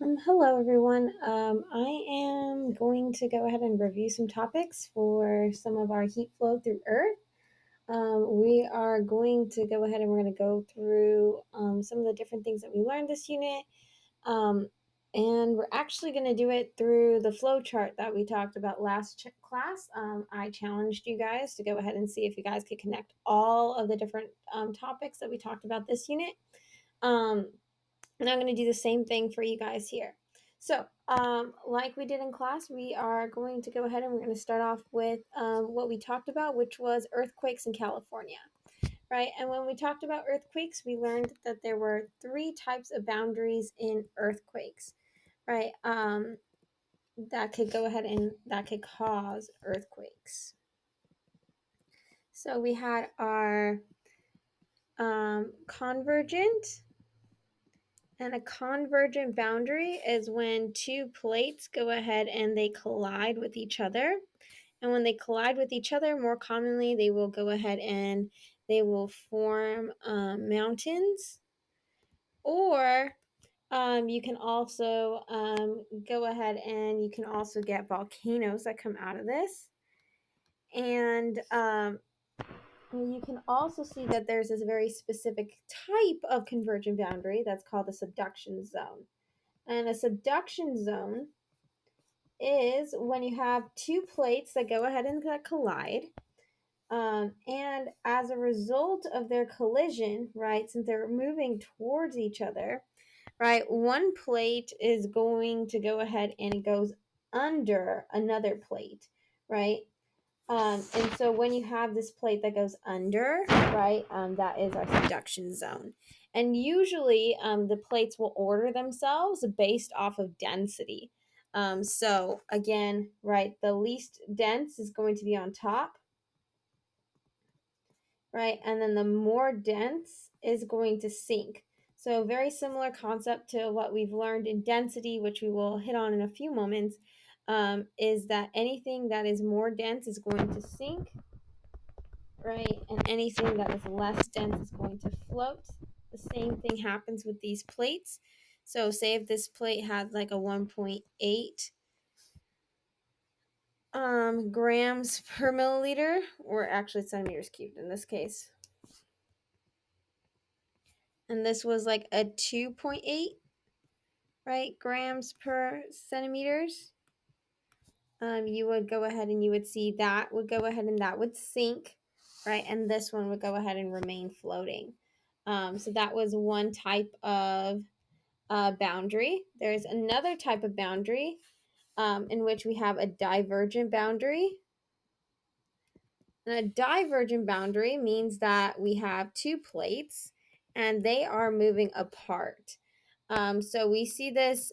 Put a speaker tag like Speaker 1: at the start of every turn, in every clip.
Speaker 1: Hello, everyone. I am going to go ahead and review some topics for some of our heat flow through Earth. We are going to go ahead and we're going to go through some of the different things that we learned this unit. Um, and we're actually going to do it through the flow chart that we talked about last class. I challenged you guys to go ahead and see if you guys could connect all of the different topics that we talked about this unit. And I'm going to do the same thing for you guys here. So, like we did in class, we are going to go ahead and we're going to start off with what we talked about, which was earthquakes in California, right? And when we talked about earthquakes, we learned that there were three types of boundaries in earthquakes, right? That could go ahead and that could cause earthquakes. So we had our convergent. And a convergent boundary is when two plates go ahead and they collide with each other. And when they collide with each other, more commonly, they will go ahead and they will form mountains. Or you can also go ahead and you can also get volcanoes that come out of this. And you can also see that there's this very specific type of convergent boundary that's called the subduction zone. And a subduction zone is when you have two plates that go ahead and collide. And as a result of their collision, right, since they're moving towards each other, right, one plate is going to go ahead and it goes under another plate, right? And so when you have this plate that goes under, right, that is our subduction zone. And usually the plates will order themselves based off of density. So again, right, the least dense is going to be on top, right? And then the more dense is going to sink. So very similar concept to what we've learned in density, which we will hit on in a few moments, is that anything that is more dense is going to sink, right? And anything that is less dense is going to float. The same thing happens with these plates. So say if this plate had like a 1.8 grams per milliliter, or actually centimeters cubed in this case. And this was like a 2.8, right, grams per centimeters. You would go ahead and you would see that would go ahead and that would sink, right? And this one would go ahead and remain floating. So that was one type of boundary. There's another type of boundary in which we have a divergent boundary. And a divergent boundary means that we have two plates and they are moving apart. So we see this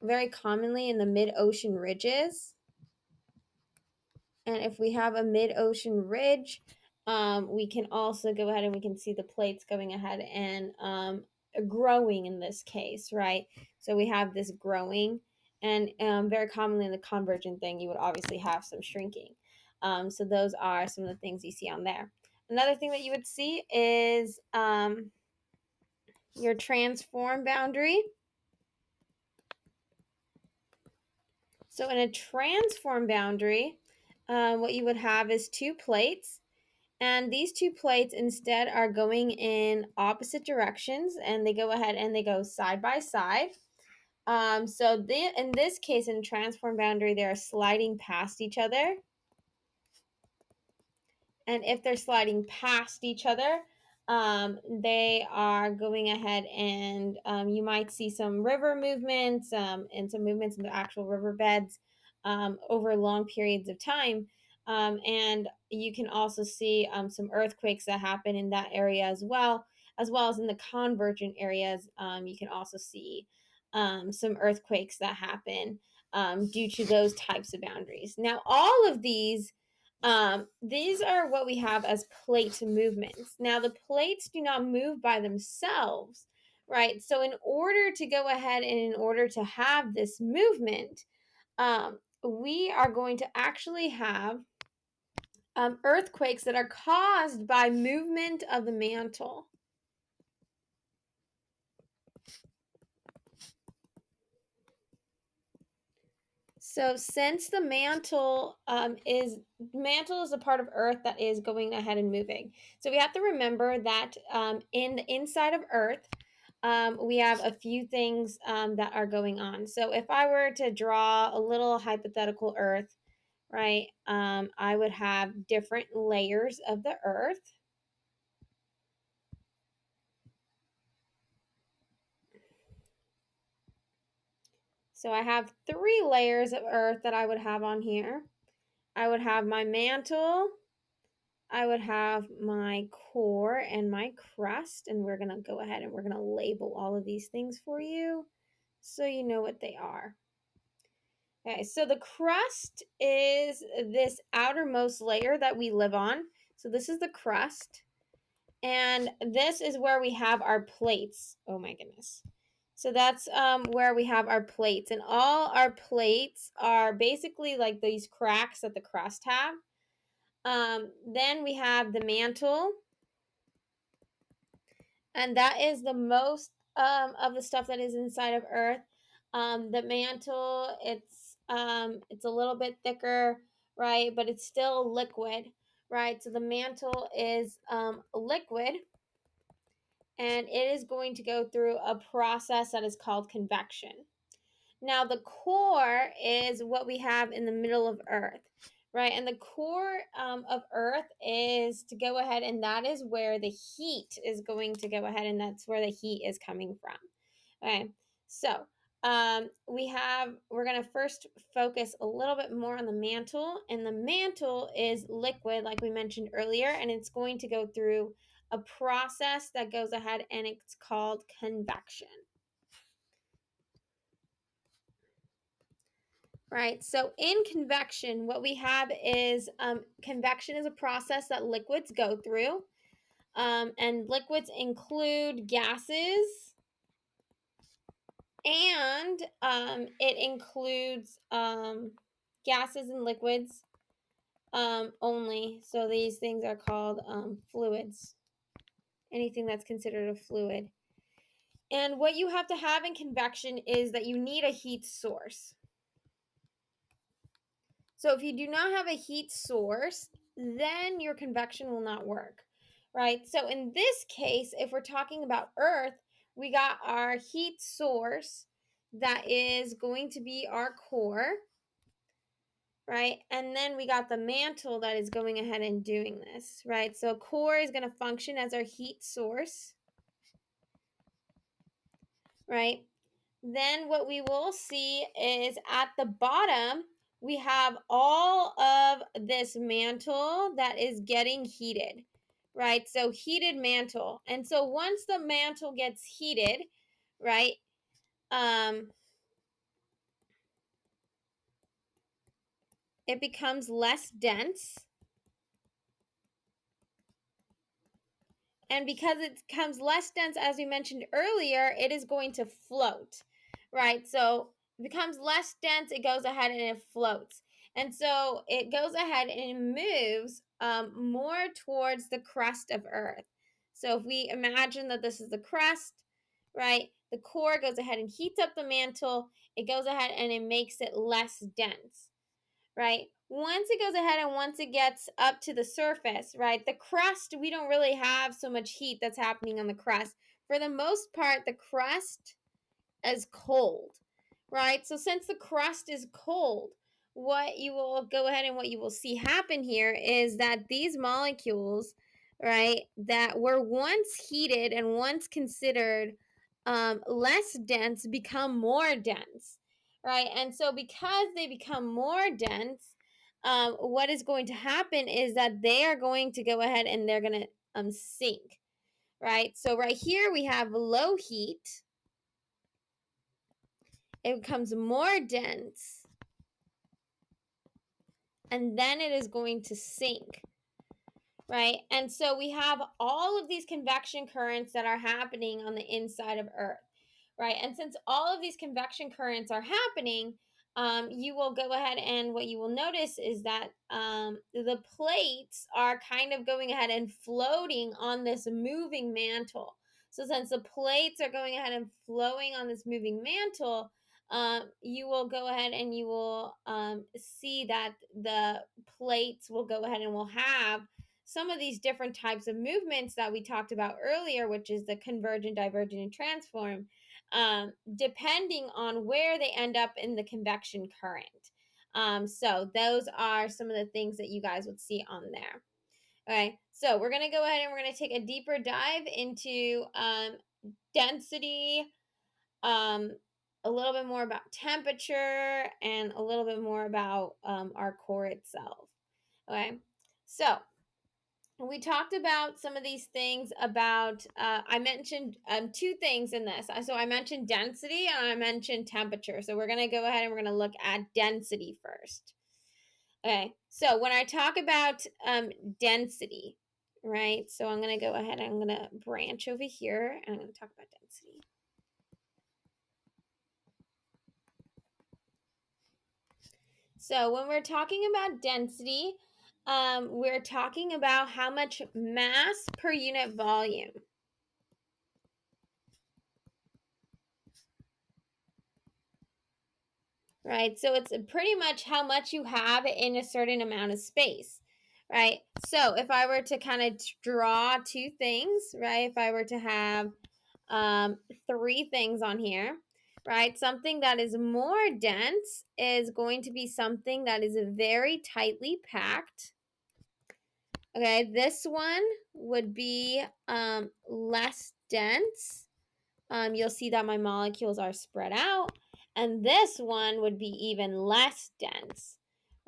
Speaker 1: very commonly in the mid-ocean ridges. And if we have a mid-ocean ridge, we can also go ahead and we can see the plates going ahead and growing in this case, right? So we have this growing, and very commonly in the convergent thing, you would obviously have some shrinking. So those are some of the things you see on there. Another thing that you would see is your transform boundary. So in a transform boundary, what you would have is two plates. And these two plates instead are going in opposite directions, and they go ahead and they go side by side. So in this case, in transform boundary, they are sliding past each other. And if they're sliding past each other, they are going ahead and you might see some river movements and some movements in the actual riverbeds over long periods of time. And you can also see some earthquakes that happen in that area as well as in the convergent areas. You can also see some earthquakes that happen due to those types of boundaries. Now, all of these are what we have as plate movements. Now, the plates do not move by themselves, right? So, in order to go ahead and in order to have this movement, we are going to actually have earthquakes that are caused by movement of the mantle. So since the mantle is a part of Earth that is going ahead and moving. So we have to remember that in the inside of Earth, we have a few things that are going on. So if I were to draw a little hypothetical Earth, right, I would have different layers of the Earth. So I have 3 layers of Earth that I would have on here. I would have my mantle, I would have my core and my crust, and we're going to go ahead and we're going to label all of these things for you so you know what they are. Okay, so the crust is this outermost layer that we live on. So this is the crust, and this is where we have our plates. Oh my goodness. So that's where we have our plates, and all our plates are basically like these cracks that the crust have. Then we have the mantle, and that is the most of the stuff that is inside of Earth. The mantle, it's a little bit thicker, right? But it's still liquid, right? So the mantle is liquid, and it is going to go through a process that is called convection. Now, the core is what we have in the middle of Earth, right? And the core of Earth is to go ahead, and that is where the heat is going to go ahead, and that's where the heat is coming from. Okay, so we're going to first focus a little bit more on the mantle, and the mantle is liquid, like we mentioned earlier, and it's going to go through a process that goes ahead, and it's called convection. Right. So in convection, what we have is convection is a process that liquids go through. And liquids include gases, and it includes gases and liquids only. So these things are called fluids, anything that's considered a fluid. And what you have to have in convection is that you need a heat source. So if you do not have a heat source, then your convection will not work, right? So in this case, if we're talking about Earth, we got our heat source that is going to be our core, right? And then we got the mantle that is going ahead and doing this, right? So core is going to function as our heat source, right? Then what we will see is at the bottom, we have all of this mantle that is getting heated, right? So heated mantle. And so once the mantle gets heated, right, it becomes less dense. And because it becomes less dense, as we mentioned earlier, it is going to float, right? So it becomes less dense, it goes ahead and it floats. And so it goes ahead and it moves more towards the crust of Earth. So if we imagine that this is the crust, right? The core goes ahead and heats up the mantle. It goes ahead and it makes it less dense, right? Once it goes ahead and once it gets up to the surface, right? The crust, we don't really have so much heat that's happening on the crust. For the most part, the crust is cold, right? So since the crust is cold, what you will go ahead and what you will see happen here is that these molecules, right, that were once heated and once considered less dense become more dense, right? And so because they become more dense, what is going to happen is that they are going to go ahead and they're going to sink, right? So right here we have low heat. It becomes more dense, and then it is going to sink, right? And so we have all of these convection currents that are happening on the inside of Earth, right? And since all of these convection currents are happening, you will go ahead and what you will notice is that the plates are kind of going ahead and floating on this moving mantle. So since the plates are going ahead and flowing on this moving mantle, you will go ahead and you will see that the plates will go ahead and will have some of these different types of movements that we talked about earlier, which is the convergent, divergent, and transform, depending on where they end up in the convection current. So those are some of the things that you guys would see on there. Okay, so we're going to go ahead and we're going to take a deeper dive into density, um, a little bit more about temperature, and a little bit more about our core itself. Okay, so we talked about some of these things about, I mentioned two things in this. So I mentioned density and I mentioned temperature. So we're going to go ahead and we're going to look at density first. Okay, so when I talk about density, right? So I'm going to go ahead and I'm going to branch over here and I'm going to talk about density. So when we're talking about density, we're talking about how much mass per unit volume. Right? So it's pretty much how much you have in a certain amount of space, right? So if I were to kind of draw two things, right? If I were to have three things on here, right? Something that is more dense is going to be something that is very tightly packed. Okay, this one would be less dense. You'll see that my molecules are spread out. And this one would be even less dense,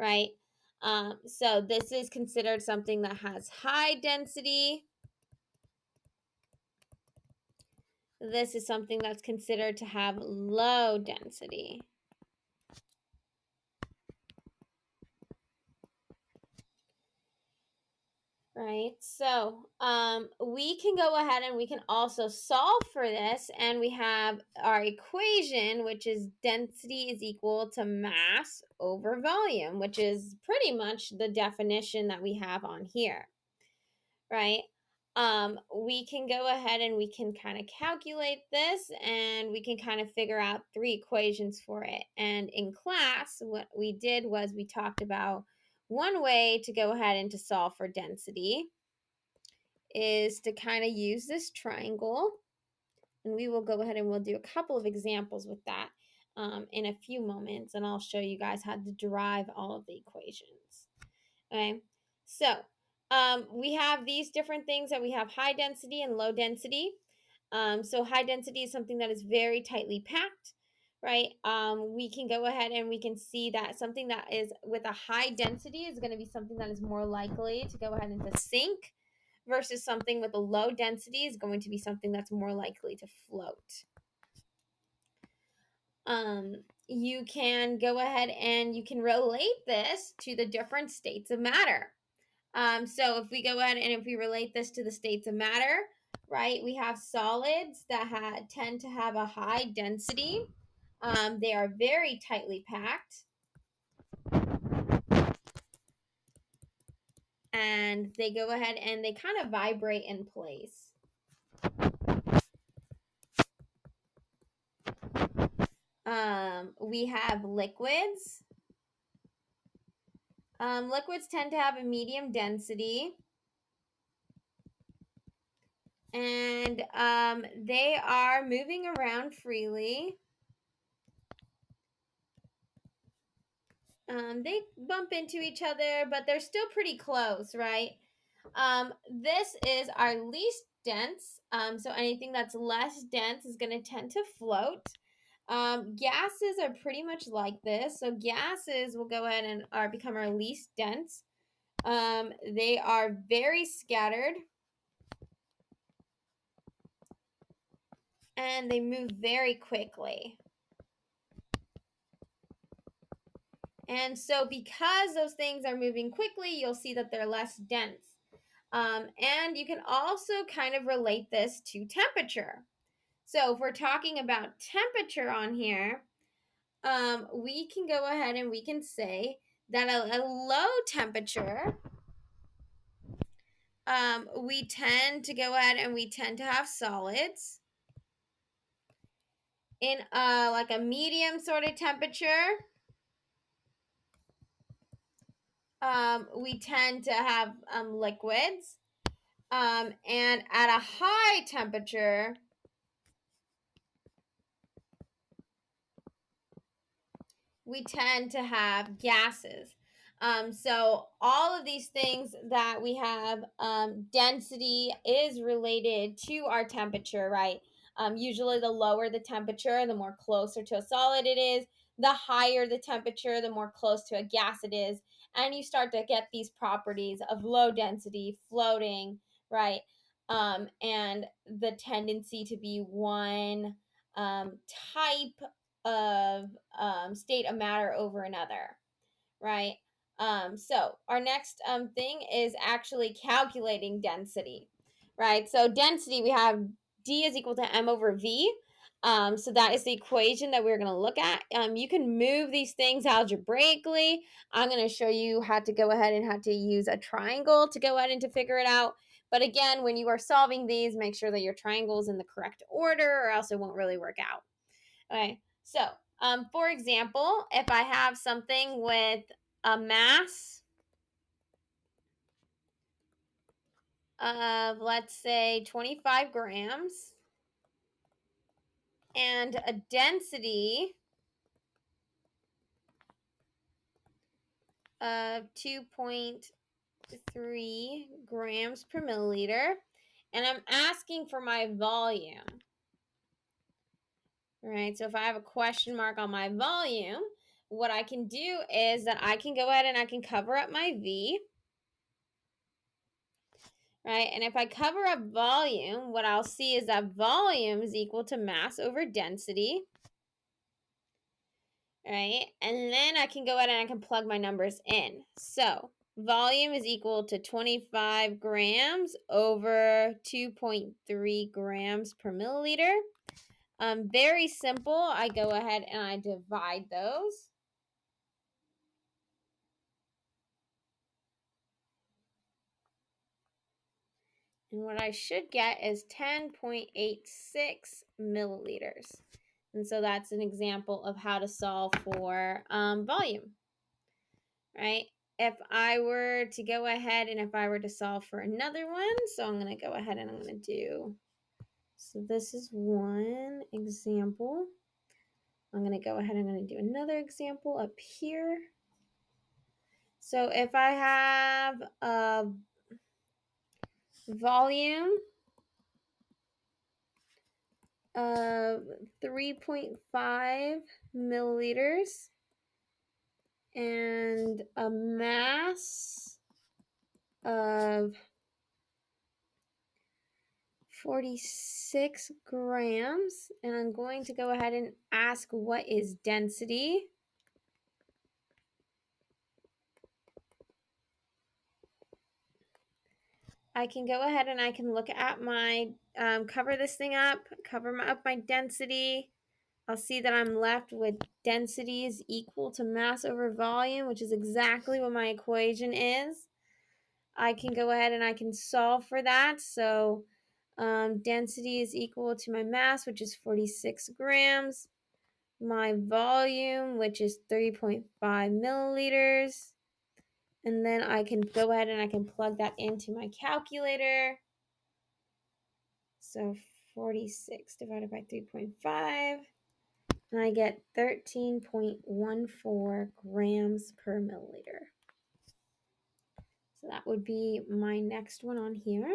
Speaker 1: right? So this is considered something that has high density. This is something that's considered to have low density. Right, so we can go ahead and we can also solve for this, and we have our equation, which is density is equal to mass over volume, which is pretty much the definition that we have on here, right? We can go ahead and we can kind of calculate this, and we can kind of figure out three equations for it. And in class, what we did was we talked about one way to go ahead and to solve for density is to kind of use this triangle, and we will go ahead and we'll do a couple of examples with that in a few moments, and I'll show you guys how to derive all of the equations. Okay, so we have these different things that we have high density and low density. So high density is something that is very tightly packed, right? We can go ahead and we can see that something that is with a high density is going to be something that is more likely to go ahead and to sink, versus something with a low density is going to be something that's more likely to float. You can go ahead and you can relate this to the different states of matter. So if we go ahead and if we relate this to the states of matter, right, we have solids that tend to have a high density. They are very tightly packed. And they go ahead and they kind of vibrate in place. We have liquids. Liquids tend to have a medium density. And they are moving around freely. They bump into each other, but they're still pretty close, right? This is our least dense. So anything that's less dense is going to tend to float. Gases are pretty much like this. So gases will go ahead and become our least dense. They are very scattered. And they move very quickly. And so because those things are moving quickly, you'll see that they're less dense. And you can also kind of relate this to temperature. So if we're talking about temperature on here, we can go ahead and we can say that at a low temperature, we tend to go ahead and we tend to have solids. In like a medium sort of temperature, we tend to have liquids. And at a high temperature, we tend to have gases. So all of these things that we have, density is related to our temperature, right? Usually the lower the temperature, the more closer to a solid it is. The higher the temperature, the more close to a gas it is. And you start to get these properties of low density, floating, right? And the tendency to be one type of state of matter over another, right? So our next thing is actually calculating density, right? So density, we have D is equal to M over V. So that is the equation that we're going to look at. You can move these things algebraically. I'm going to show you how to go ahead and how to use a triangle to go ahead and to figure it out. But again, when you are solving these, make sure that your triangle is in the correct order or else it won't really work out. Okay, so for example, if I have something with a mass of, let's say, 25 grams and a density of 2.3 grams per milliliter, and I'm asking for my volume, right? So if I have a question mark on my volume, what I can do is that I can go ahead and I can cover up my V, right? And if I cover up volume, what I'll see is that volume is equal to mass over density, right? And then I can go ahead and I can plug my numbers in. So volume is equal to 25 grams over 2.3 grams per milliliter. Very simple. I go ahead and I divide those. And what I should get is 10.86 milliliters. And so that's an example of how to solve for volume, right? If I were to go ahead and if I were to solve for another one, so I'm going to go ahead and I'm going to do, so this is one example. I'm going to go ahead and I'm going to do another example up here. So if I have a volume of 3.5 milliliters and a mass of 46 grams, and I'm going to go ahead and ask what is density. I can go ahead and I can look at my, cover this thing up, up my density. I'll see that I'm left with density is equal to mass over volume, which is exactly what my equation is. I can go ahead and I can solve for that. So density is equal to my mass, which is 46 grams, my volume, which is 3.5 milliliters. And then I can go ahead and I can plug that into my calculator. So 46 divided by 3.5, and I get 13.14 grams per milliliter. So that would be my next one on here.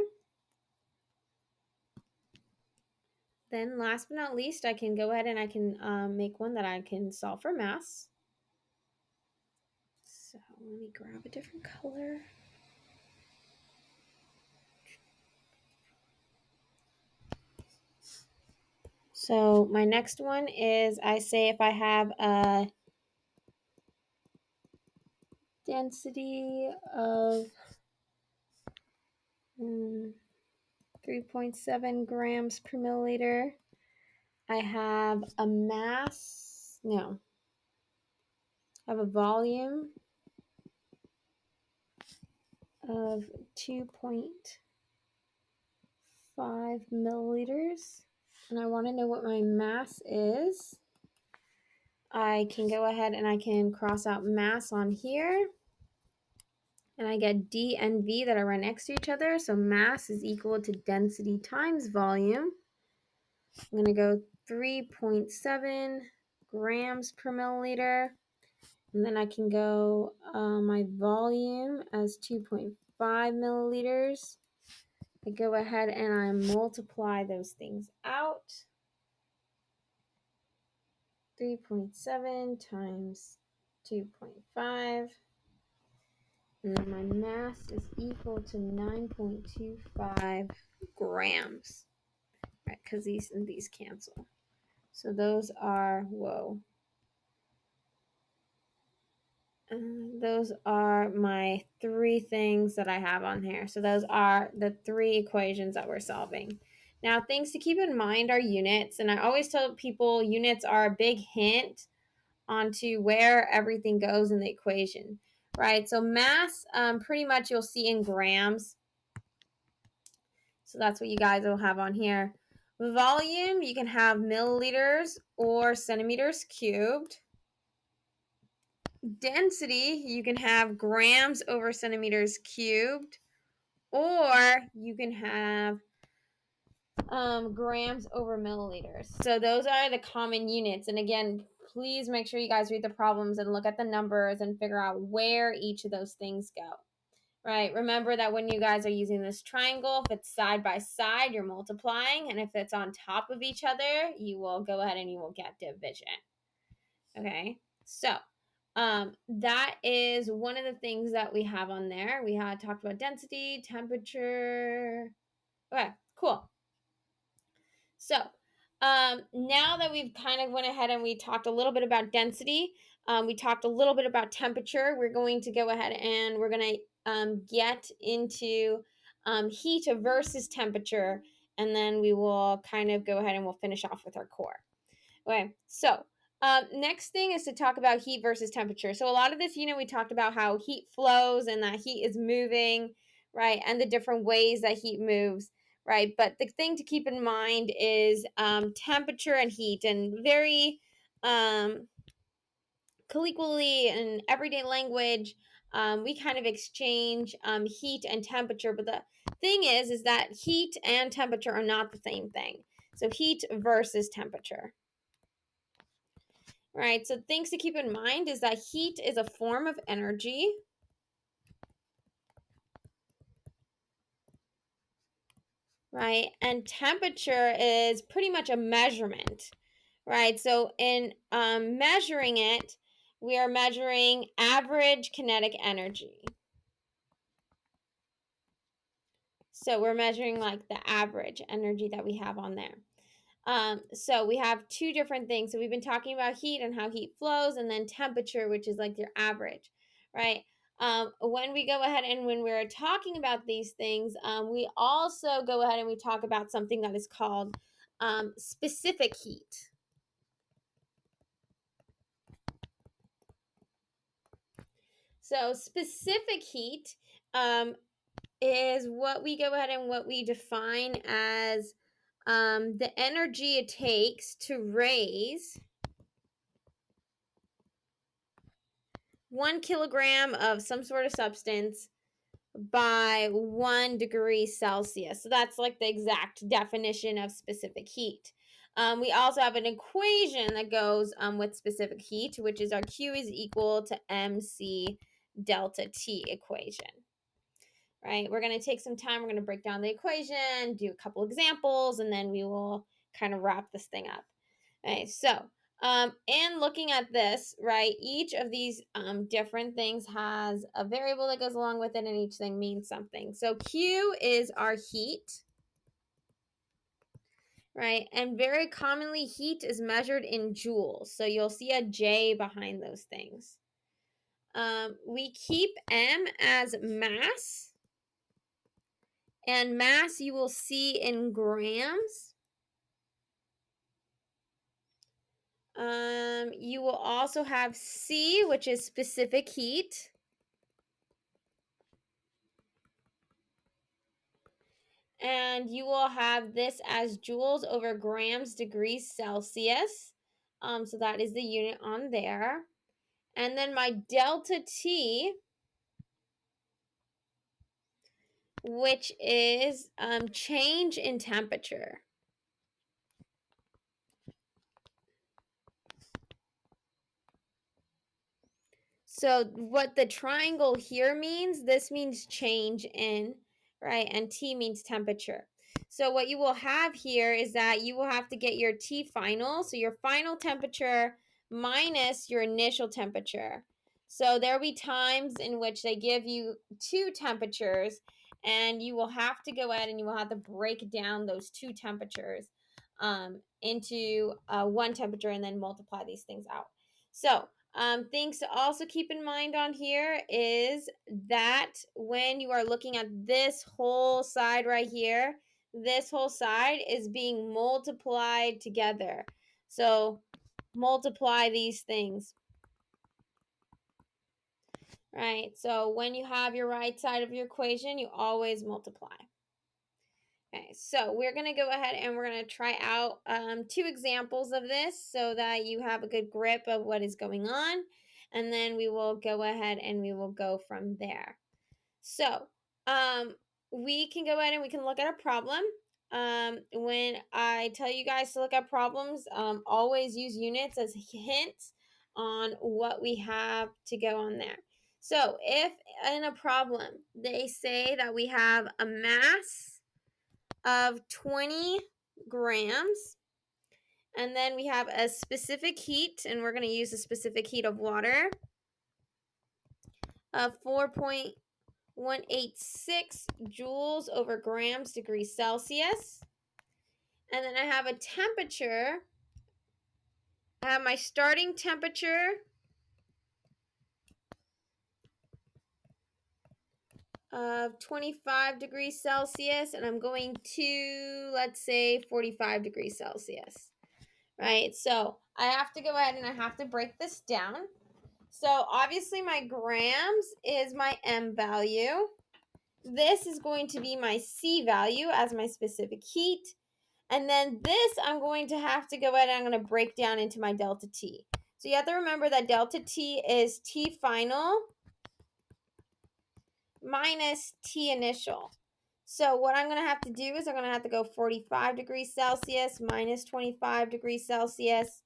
Speaker 1: Then last but not least, I can go ahead and I can make one that I can solve for mass. So let me grab a different color. So my next one is, I say if I have a density of 3.7 grams per milliliter, I have a mass, no, I have a volume of 2.5 milliliters. and I want to know what my mass is, I can go ahead and I can cross out mass on here. And I get D and V that are right next to each other. So mass is equal to density times volume. I'm going to go 3.7 grams per milliliter. And then I can go my volume as 2.5 milliliters. I go ahead and I multiply those things out. 3.7 times 2.5. And then my mass is equal to 9.25 grams. Right, because these and these cancel. So those are, those are my three things that I have on here. So those are the three equations that we're solving. Now, things to keep in mind are units. And I always tell people units are a big hint onto where everything goes in the equation, right? So mass, pretty much you'll see in grams. So that's what you guys will have on here. Volume, you can have milliliters or centimeters cubed. Density, you can have grams over centimeters cubed, or you can have grams over milliliters. So those are the common units. And again, please make sure you guys read the problems and look at the numbers and figure out where each of those things go. Right, remember that when you guys are using this triangle, if it's side by side, you're multiplying, and if it's on top of each other, you will go ahead and you will get division. Okay, so that is one of the things that we have on there. We had talked about density, temperature. Okay, cool. So now that we've kind of went ahead and we talked a little bit about density, we talked a little bit about temperature. We're going to go ahead and we're going to get into heat versus temperature, and then we will kind of go ahead and we'll finish off with our core. Okay, so next thing is to talk about heat versus temperature. So a lot of this, we talked about how heat flows and that heat is moving, right? And the different ways that heat moves, right? But the thing to keep in mind is temperature and heat, and very colloquially in everyday language, we kind of exchange heat and temperature. But the thing is that heat and temperature are not the same thing. So heat versus temperature. Right, so things to keep in mind is that heat is a form of energy. Right, and temperature is pretty much a measurement. Right, so in measuring it, we are measuring average kinetic energy. So we're measuring like the average energy that we have on there. So we have two different things. So we've been talking about heat and how heat flows, and then temperature, which is like your average, right? When we go ahead and when we're talking about these things, we also go ahead and we talk about something that is called specific heat. So specific heat is what we go ahead and what we define as the energy it takes to raise 1 kilogram of some sort of substance by 1 degree Celsius. So that's like the exact definition of specific heat. We also have an equation that goes with specific heat, which is our Q is equal to MC delta T equation. Right? We're going to take some time. We're going to break down the equation, do a couple examples, and then we will kind of wrap this thing up. Okay, so in looking at this, right, each of these different things has a variable that goes along with it, and each thing means something. So Q is our heat, right? And very commonly, heat is measured in joules. So you'll see a J behind those things. We keep M as mass, and mass you will see in grams. You will also have C, which is specific heat. and you will have this as joules over grams degrees Celsius. So that is the unit on there. And then my delta T, which is change in temperature. So what the triangle here means, this means change in, right? And T means temperature. So what you will have here is that you will have to get your T final, so your final temperature minus your initial temperature. So there will be times in which they give you two temperatures, and you will have to go ahead and you will have to break down those two temperatures into one temperature and then multiply these things out. So things to also keep in mind on here is that when you are looking at this whole side right here, this whole side is being multiplied together. So multiply these things. Right, so when you have your right side of your equation, you always multiply. Okay, so we're going to go ahead and we're going to try out two examples of this so that you have a good grip of what is going on. And then we will go ahead and we will go from there. So we can go ahead and we can look at a problem. When I tell you guys to look at problems, always use units as hints on what we have to go on there. So if in a problem they say that we have a mass of 20 grams, and then we have a specific heat, and we're going to use a specific heat of water of 4.186 joules over grams degrees Celsius. And then I have a temperature. I have my starting temperature of 25 degrees Celsius, and I'm going to, let's say, 45 degrees Celsius. Right, so I have to go ahead and I have to break this down. So obviously my grams is my M value. This is going to be my C value as my specific heat. And then this I'm going to have to go ahead and I'm going to break down into my delta T. So you have to remember that delta T is T final minus T initial. So what I'm going to have to do is I'm going to have to go 45 degrees Celsius minus 25 degrees Celsius.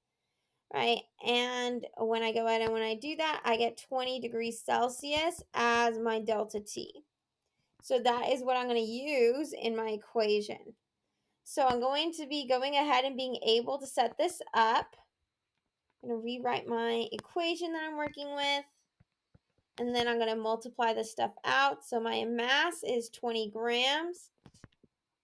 Speaker 1: Right, and when I go ahead and when I do that, I get 20 degrees Celsius as my delta T. So that is what I'm going to use in my equation. So I'm going to be going ahead and being able to set this up. I'm going to rewrite my equation that I'm working with. And then I'm going to multiply this stuff out. So my mass is 20 grams.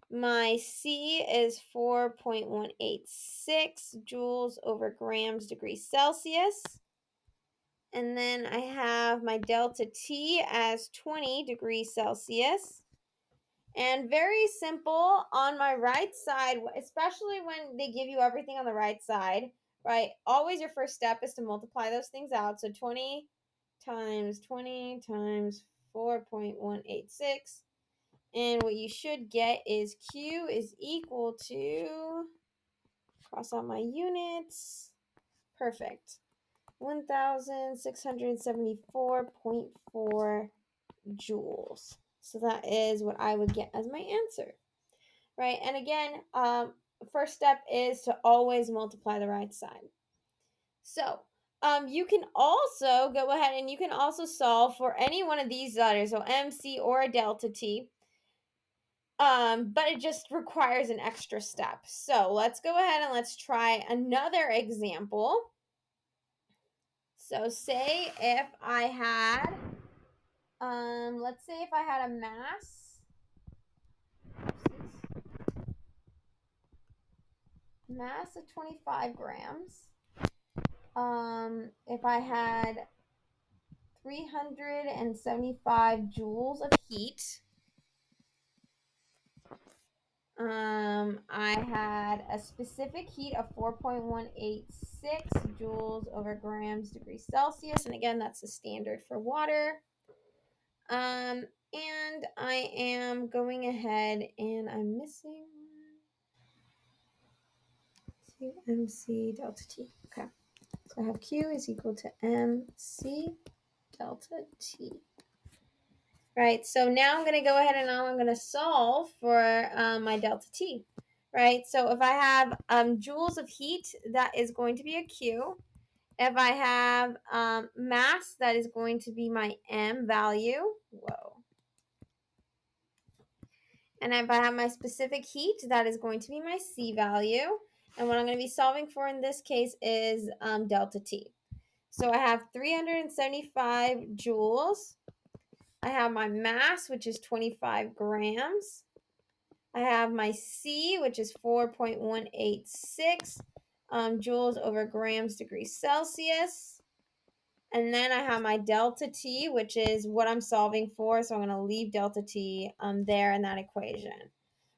Speaker 1: My C is 4.186 joules over grams degrees Celsius. And then I have my delta T as 20 degrees Celsius. And very simple on my right side, especially when they give you everything on the right side, right? Always your first step is to multiply those things out. So 20 times 4.186. And what you should get is Q is equal to, cross out my units, perfect, 1,674.4 joules. So that is what I would get as my answer, right? And again, first step is to always multiply the right side. So you can also go ahead and you can also solve for any one of these letters, so M, C, or a delta T. But it just requires an extra step. So let's go ahead and let's try another example. So say if I had, let's say if I had a mass of 25 grams. If I had 375 joules of heat. I had a specific heat of 4.186 joules over grams degrees Celsius. And again, that's the standard for water. And I am going ahead and I'm missing 2mc delta T. Okay, so I have Q is equal to mc delta T. Right, so now I'm going to go ahead and now I'm going to solve for my delta T. Right, so if I have joules of heat, that is going to be a Q. If I have mass, that is going to be my M value. Whoa. And if I have my specific heat, that is going to be my C value. And what I'm going to be solving for in this case is delta T. So I have 375 joules. I have my mass, which is 25 grams. I have my C, which is 4.186 joules over grams degrees Celsius. And then I have my delta T, which is what I'm solving for. So I'm going to leave delta T there in that equation,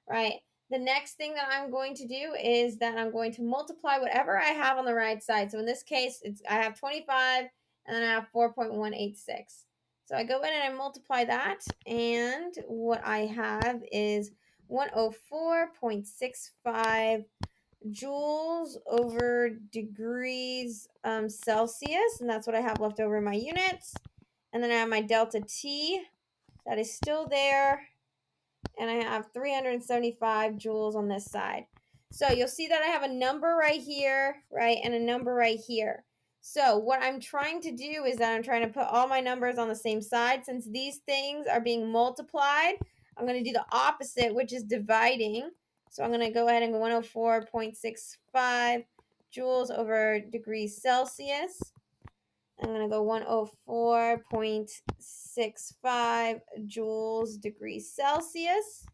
Speaker 1: right? The next thing that I'm going to do is that I'm going to multiply whatever I have on the right side. So in this case, I have 25 and then I have 4.186. So I go in and I multiply that, and what I have is 104.65 joules over degrees Celsius, and that's what I have left over in my units. And then I have my delta T that is still there, and I have 375 joules on this side. So you'll see that I have a number right here, right, and a number right here. So what I'm trying to do is that I'm trying to put all my numbers on the same side. Since these things are being multiplied, I'm going to do the opposite, which is dividing. So I'm going to go ahead and go 104.65 joules over degrees Celsius. I'm going to go 104.65 joules degrees Celsius.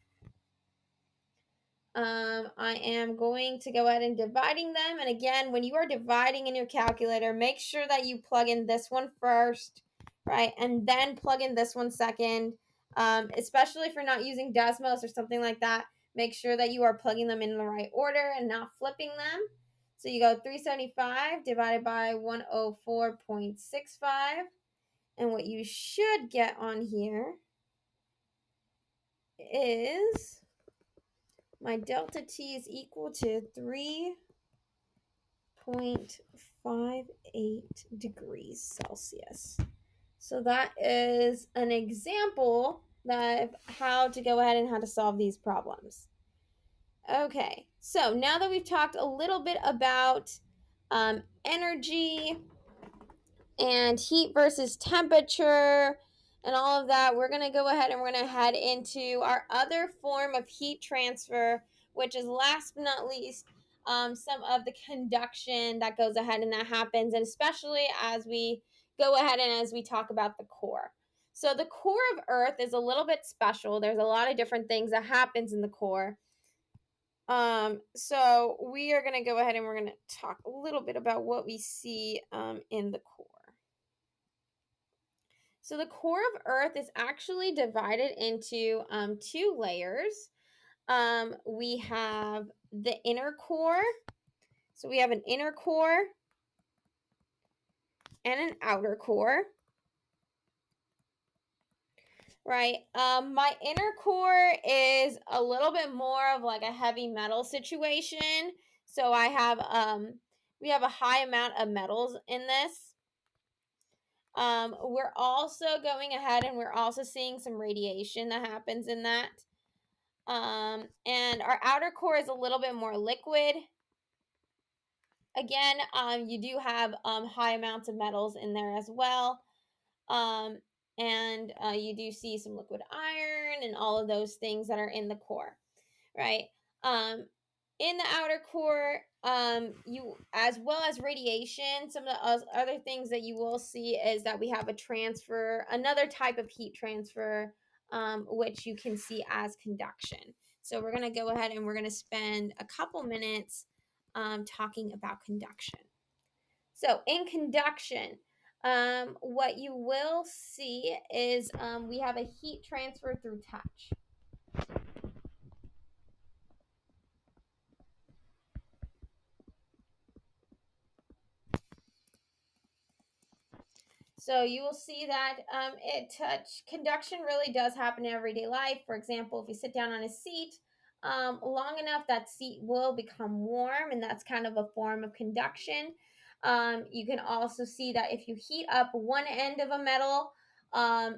Speaker 1: I am going to go ahead and dividing them. And again, when you are dividing in your calculator, make sure that you plug in this one first, right? And then plug in this one second. Especially if you're not using Desmos or something like that, make sure that you are plugging them in the right order and not flipping them. So you go 375 divided by 104.65. And what you should get on here is my delta T is equal to 3.58 degrees Celsius. So that is an example of how to go ahead and how to solve these problems. Okay, so now that we've talked a little bit about energy and heat versus temperature and all of that, we're going to go ahead and we're going to head into our other form of heat transfer, which is last but not least some of the conduction that goes ahead and that happens, and especially as we go ahead and as we talk about the core. So the core of Earth is a little bit special. There's a lot of different things that happens in the core. So we are going to go ahead and we're going to talk a little bit about what we see in the core. So the core of Earth is actually divided into two layers. We have the inner core. So we have an inner core and an outer core. Right. My inner core is a little bit more of like a heavy metal situation. So I have we have a high amount of metals in this. We're also going ahead and we're also seeing some radiation that happens in that. And our outer core is a little bit more liquid. Again, you do have high amounts of metals in there as well. And you do see some liquid iron and all of those things that are in the core, right? In the outer core, you, as well as radiation, some of the other things that you will see is that we have a transfer, another type of heat transfer, which you can see as conduction. So we're going to go ahead and we're going to spend a couple minutes talking about conduction. So in conduction, what you will see is we have a heat transfer through touch. So you will see that conduction really does happen in everyday life. For example, if you sit down on a seat long enough, that seat will become warm, and that's kind of a form of conduction. You can also see that if you heat up one end of a metal,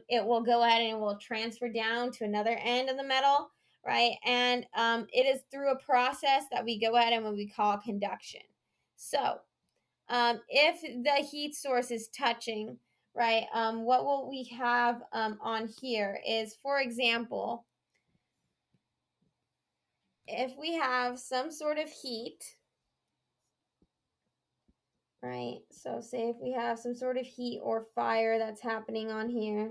Speaker 1: it will go ahead and it will transfer down to another end of the metal, right? And it is through a process that we go ahead and what we call conduction. So if the heat source is touching, right, what will we have on here is, for example, if we have some sort of heat, right? So say if we have some sort of heat or fire that's happening on here.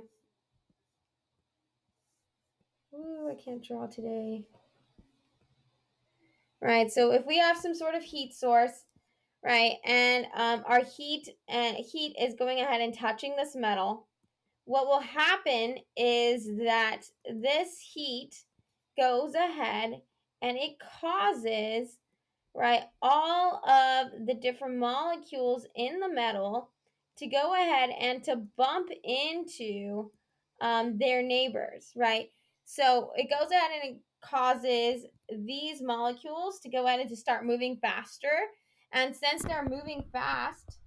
Speaker 1: Ooh, I can't draw today. Right, so if we have some sort of heat source, right, and our heat is going ahead and touching this metal, what will happen is that this heat goes ahead and it causes, right, all of the different molecules in the metal to go ahead and to bump into their neighbors, right? So it goes ahead and it causes these molecules to go ahead and to start moving faster. And since they're moving fast,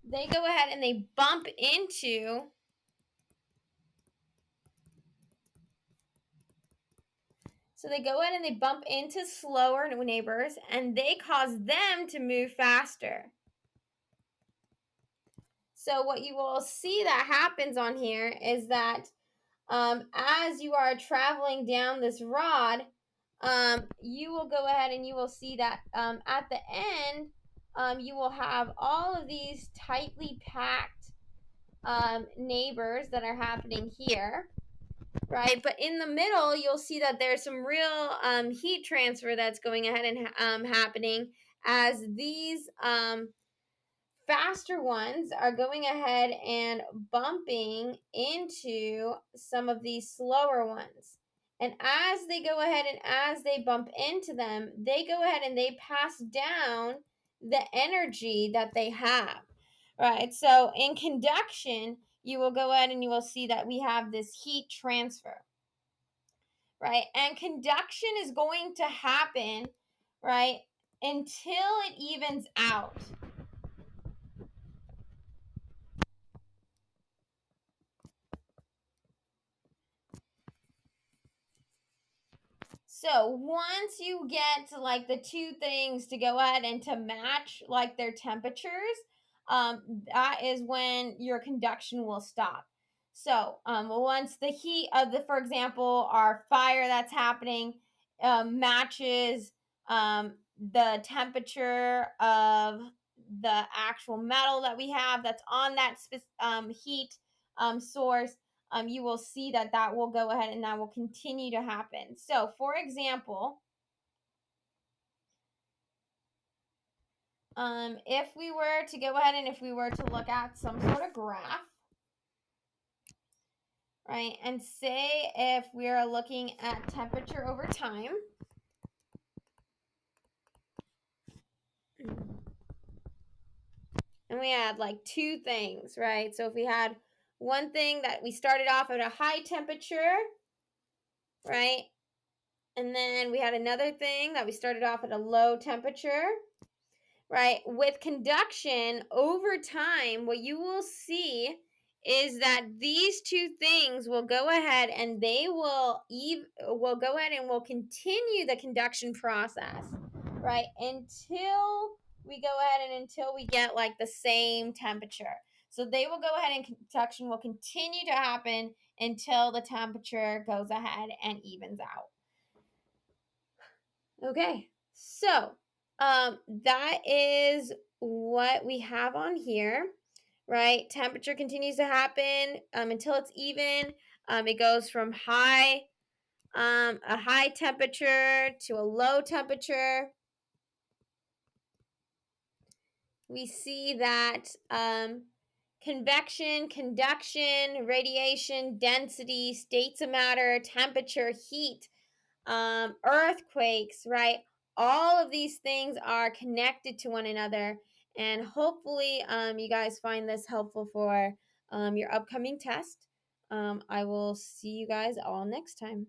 Speaker 1: they go ahead and they bump into slower neighbors, and they cause them to move faster. So what you will see that happens on here is that as you are traveling down this rod, you will go ahead and you will see that at the end, you will have all of these tightly packed neighbors that are happening here, right? But in the middle, you'll see that there's some real heat transfer that's going ahead and happening as these faster ones are going ahead and bumping into some of these slower ones. And as they go ahead and as they bump into them, they go ahead and they pass down the energy that they have. Right. So in conduction, you will go ahead and you will see that we have this heat transfer. Right. And conduction is going to happen, right, until it evens out. So once you get to like the two things to go ahead and to match like their temperatures, that is when your conduction will stop. So once the heat of the, for example, our fire that's happening matches the temperature of the actual metal that we have that's on that heat source, you will see that that will go ahead and that will continue to happen. So, for example, if we were to go ahead and if we were to look at some sort of graph, right, and say if we are looking at temperature over time, and we had like two things, right? So, if we had one thing that we started off at a high temperature, right, and then we had another thing that we started off at a low temperature, right? With conduction over time, what you will see is that these two things will go ahead and they will go ahead and will continue the conduction process, right? Until we go ahead and until we get like the same temperature. So they will go ahead and conduction will continue to happen until the temperature goes ahead and evens out. Okay, so that is what we have on here, right? Temperature continues to happen until it's even. It goes from a high temperature to a low temperature. We see that convection, conduction, radiation, density, states of matter, temperature, heat, earthquakes, right? All of these things are connected to one another, And hopefully, you guys find this helpful for your upcoming test. I will see you guys all next time.